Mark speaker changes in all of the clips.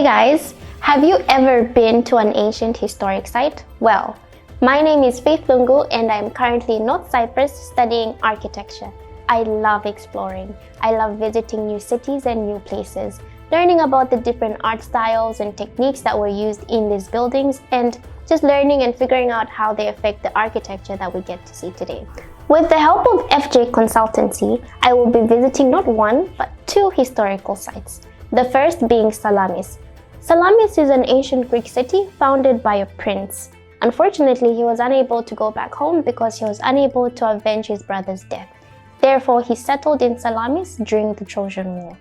Speaker 1: guys, have you ever been to an ancient historic site? Well, my name is Faith Lungu and I'm currently in North Cyprus studying architecture. I love exploring. I love visiting new cities and new places, learning about the different art styles and techniques that were used in these buildings, and just learning and figuring out how they affect the architecture that we get to see today. With the help of FJ Consultancy, I will be visiting not one, but two historical sites. The first being Salamis. Salamis is an ancient Greek city founded by a prince. Unfortunately, he was unable to go back home because he was unable to avenge his brother's death. Therefore, he settled in Salamis during the Trojan War.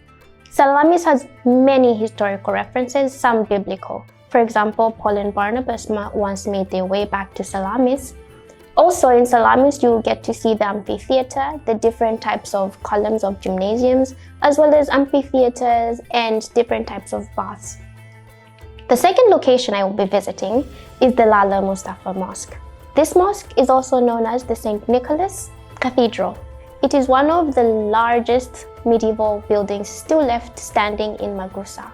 Speaker 1: Salamis has many historical references, some biblical. For example, Paul and Barnabas once made their way back to Salamis. Also in Salamis, you will get to see the amphitheater, the different types of columns of gymnasiums, as well as amphitheaters and different types of baths. The second location I will be visiting is the Lala Mustafa Mosque. This mosque is also known as the St. Nicholas Cathedral. It is one of the largest medieval buildings still left standing in Famagusta.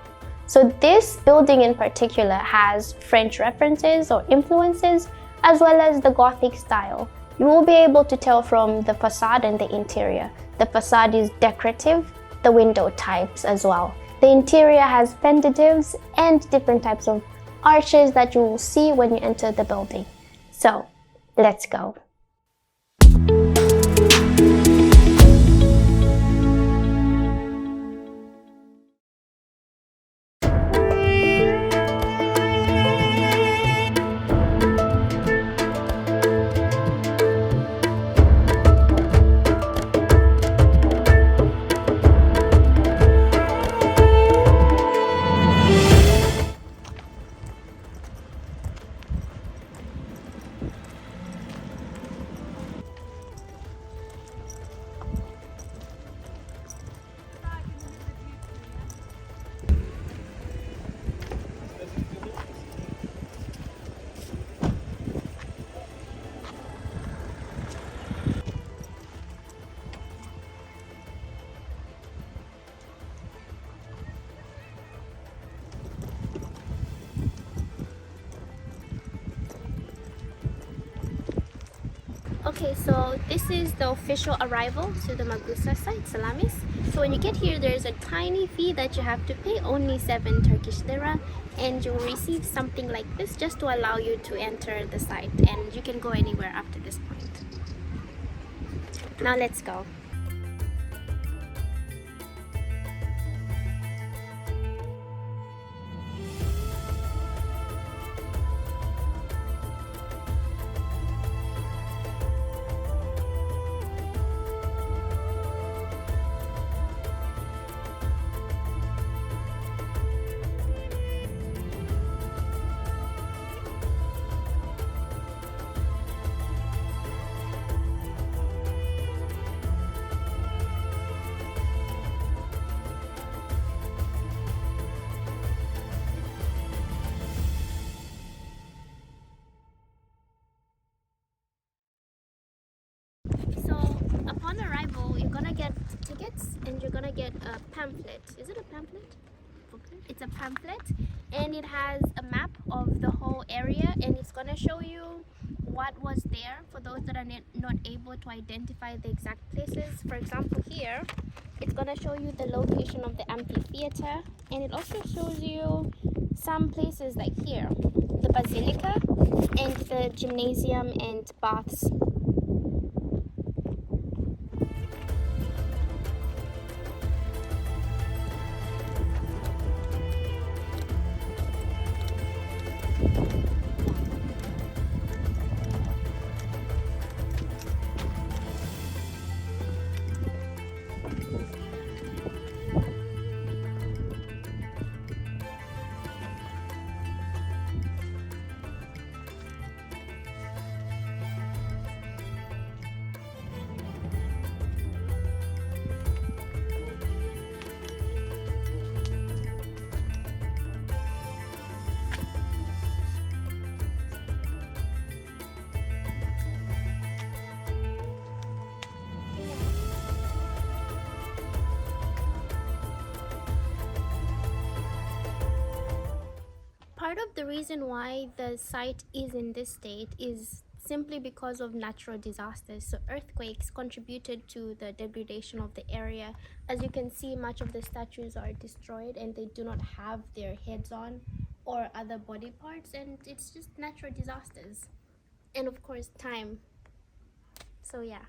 Speaker 1: So this building in particular has French references or influences, as well as the Gothic style. You will be able to tell from the facade and the interior. The facade is decorative, the window types as well. The interior has pendatives and different types of arches that you will see when you enter the building. So, let's go. Okay, so this is the official arrival to the Famagusta site, Salamis. So when you get here, there's a tiny fee that you have to pay, only 7 Turkish lira, and you will receive something like this just to allow you to enter the site, and you can go anywhere after this point. Now let's go. Upon arrival, you're gonna get tickets and you're gonna get a pamphlet. Is it a pamphlet? It's a pamphlet, and it has a map of the whole area, and it's gonna show you what was there for those that are not able to identify the exact places. For example, here it's gonna show you the location of the amphitheater, and it also shows you some places like here, the basilica and the gymnasium and baths. Part of the reason why the site is in this state is simply because of natural disasters. So earthquakes contributed to the degradation of the area. As you can see, much of the statues are destroyed and they do not have their heads on or other body parts, and it's just natural disasters. And of course, time. So yeah.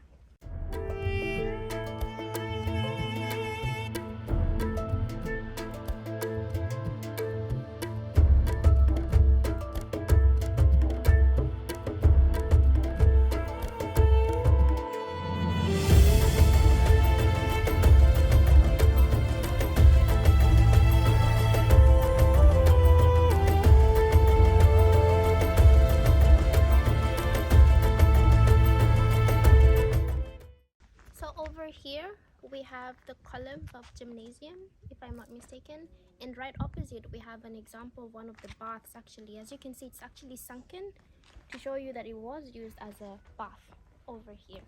Speaker 1: Here we have the columns of gymnasium, if I'm not mistaken, and right opposite we have an example of one of the baths. Actually, as you can see, it's actually sunken to show you that it was used as a bath over here.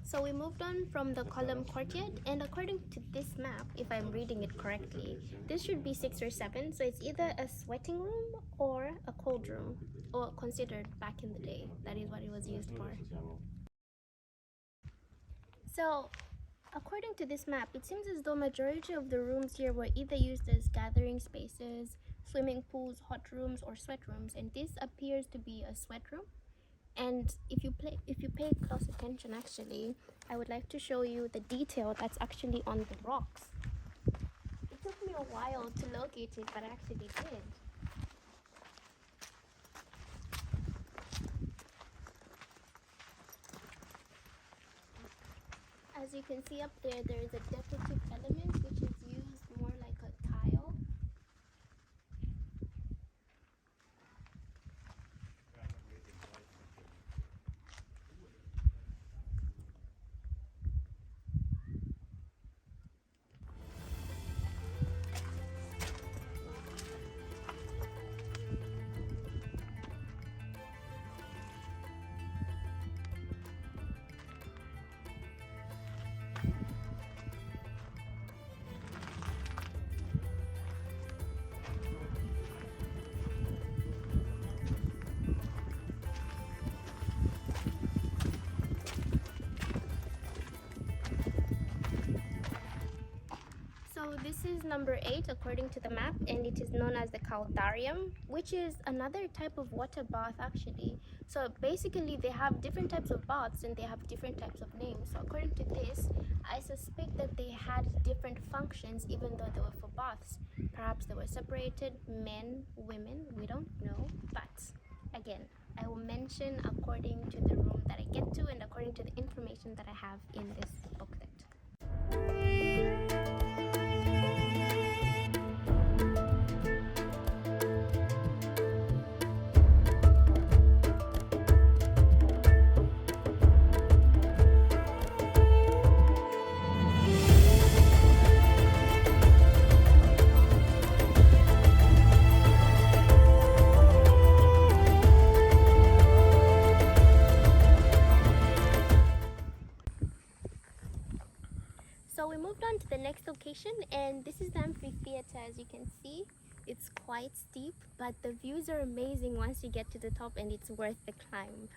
Speaker 1: So we moved on from the column courtyard, and according to this map, if I'm reading it correctly, this should be 6 or 7. So it's either a sweating room or a cold room, or considered back in the day. That is what it was used for. So according to this map, it seems as though majority of the rooms here were either used as gathering spaces, swimming pools, hot rooms, or sweat rooms, and this appears to be a sweat room. And if you pay close attention, actually, I would like to show you the detail that's actually on the rocks. It took me a while to locate it, but I actually did. As you can see up there, there is a decorative element which is used more like a tile. So this is number 8 according to the map, and it is known as the caldarium, which is another type of water bath actually. So basically they have different types of baths and they have different types of names. So according to this, I suspect that they had different functions even though they were for baths. Perhaps they were separated, men, women, we don't know. But again, I will mention according to the room that I get to and according to the information that I have in this booklet. So we moved on to the next location, and this is the amphitheater. As you can see, it's quite steep, but the views are amazing once you get to the top, and it's worth the climb.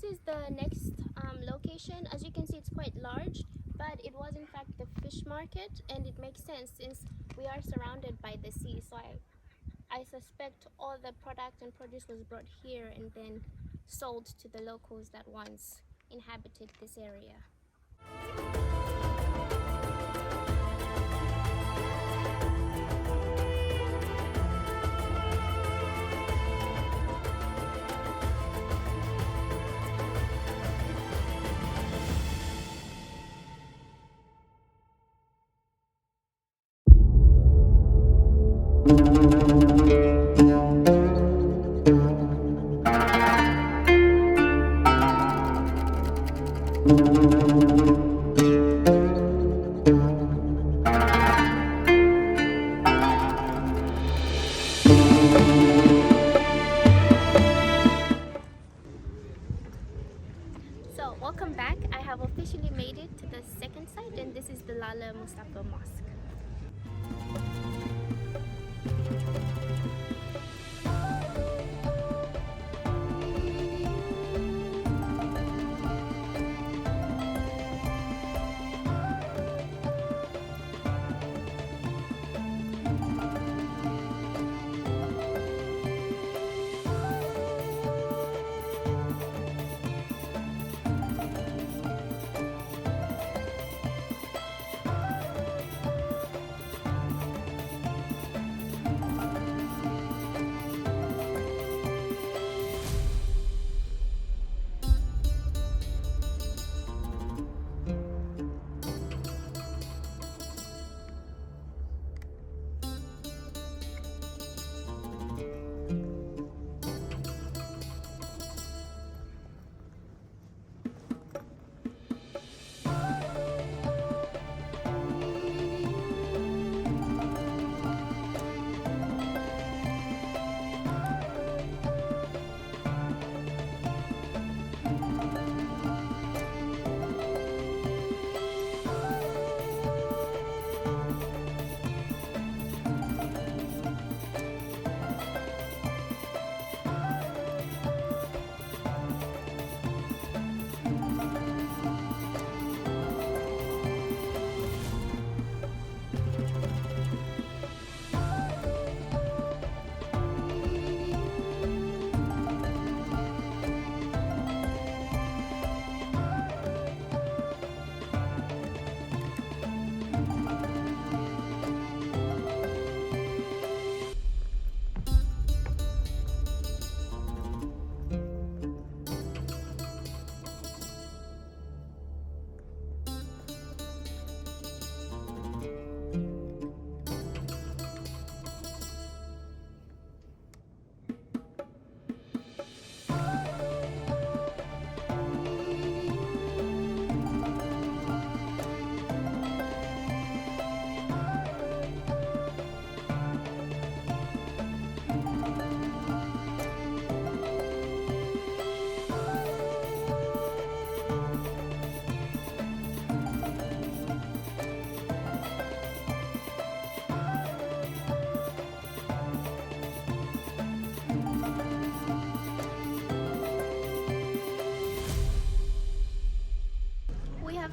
Speaker 1: this is the next location. As you can see, it's quite large, but it was in fact the fish market, and it makes sense since we are surrounded by the sea. So I suspect all the product and produce was brought here and then sold to the locals that once inhabited this area. So welcome back. I have officially made it to the second site, and this is the Lala Mustafa Mosque.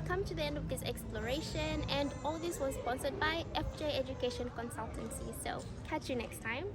Speaker 1: Come to the end of this exploration, and all this was sponsored by FJ Education Consultancy. So catch you next time.